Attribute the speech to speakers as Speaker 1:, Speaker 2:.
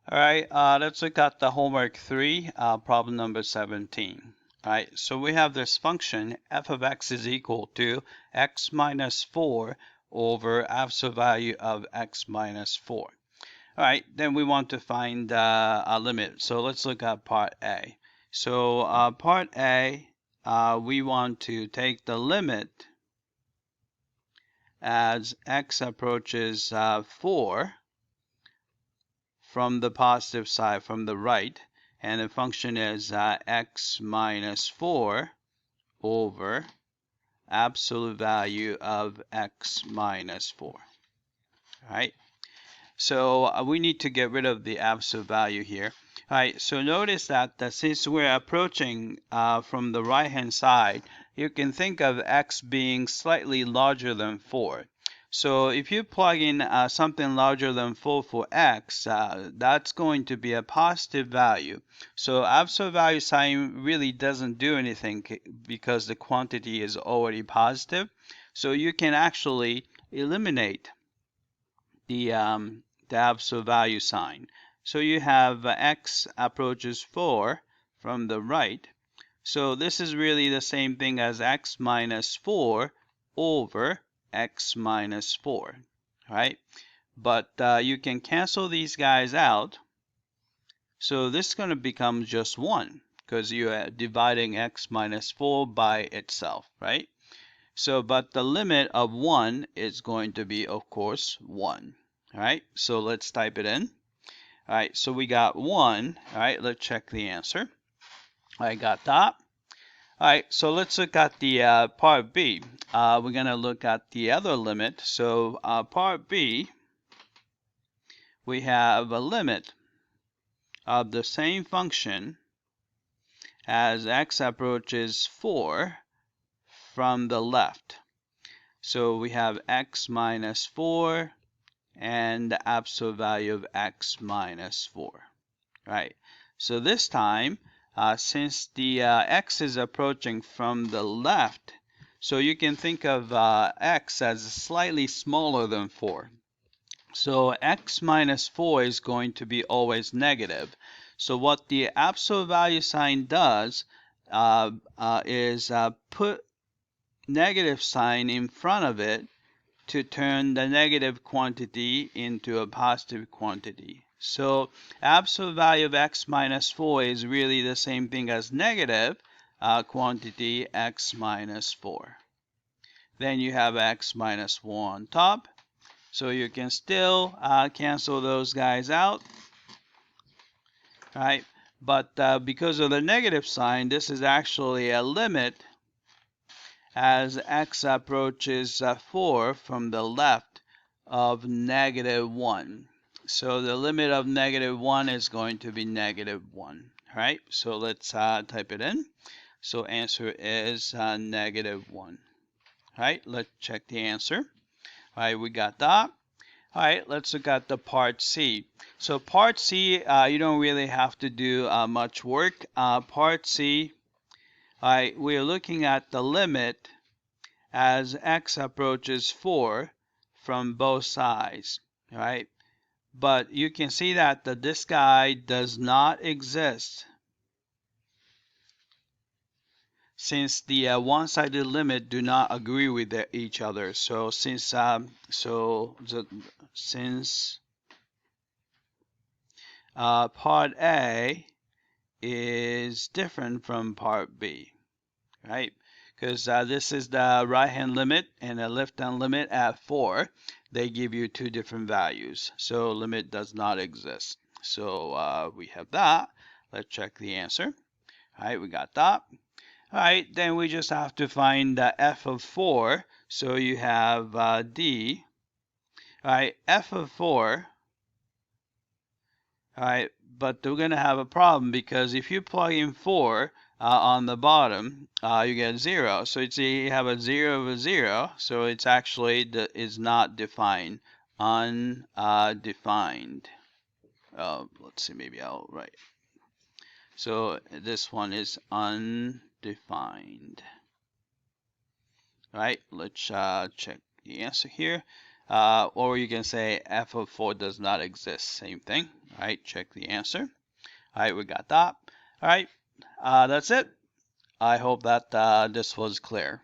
Speaker 1: All right, let's look at the homework 3, problem number 17. All right, so we have this function f of x is equal to x minus 4 over absolute value of x minus 4. All right, then we want to find a limit. So let's look at part A. So part A, we want to take the limit as x approaches 4 from the positive side, from the right, and the function is x minus 4 over absolute value of x minus 4. All right, so we need to get rid of the absolute value here. All right, so notice that since we're approaching from the right hand side, you can think of x being slightly larger than 4. So if you plug in something larger than 4 for x, that's going to be a positive value. So absolute value sign really doesn't do anything because the quantity is already positive. So you can actually eliminate the absolute value sign. So you have x approaches 4 from the right. So this is really the same thing as x minus 4 over x minus 4, right? But you can cancel these guys out. So this is going to become just 1 because you are dividing x minus 4 by itself, right? So, but the limit of 1 is going to be, of course, 1. All right, so let's type it in. All right, so we got 1. All right, let's check the answer. I got that. All right, so let's look at the part B. We're going to look at the other limit. So part B, we have a limit of the same function as x approaches 4 from the left. So we have x minus 4 and the absolute value of x minus 4. Right. So this time, since the x is approaching from the left, so you can think of x as slightly smaller than 4. So x minus 4 is going to be always negative. So what the absolute value sign does is put negative sign in front of it to turn the negative quantity into a positive quantity. So absolute value of x minus 4 is really the same thing as negative quantity x minus 4. Then you have x minus 4 on top. So you can still cancel those guys out, right? But because of the negative sign, this is actually a limit as x approaches 4 from the left of negative 1. So the limit of negative 1 is going to be negative 1. Right? So let's type it in. So answer is negative 1. Right? Let's check the answer. All right, we got that. All right, let's look at the part C. So part C, you don't really have to do much work. Part C, all right, we're looking at the limit as x approaches 4 from both sides, right? But you can see that this guy does not exist since the one-sided limit do not agree with each other. So since part A is different from part B, right? Because this is the right-hand limit and the left-hand limit at 4. They give you two different values. So limit does not exist. So we have that. Let's check the answer. All right, we got that. All right, then we just have to find f of 4. So you have D. All right, f of 4. All right, but we're going to have a problem because if you plug in 4 on the bottom, you get 0. So you have a 0 of a 0. So it's actually is not defined, undefined. Let's see, maybe I'll write. So this one is undefined. All right, let's check the answer here. Or you can say f of 4 does not exist. Same thing. All right, check the answer. All right, we got that. All right, that's it. I hope that this was clear.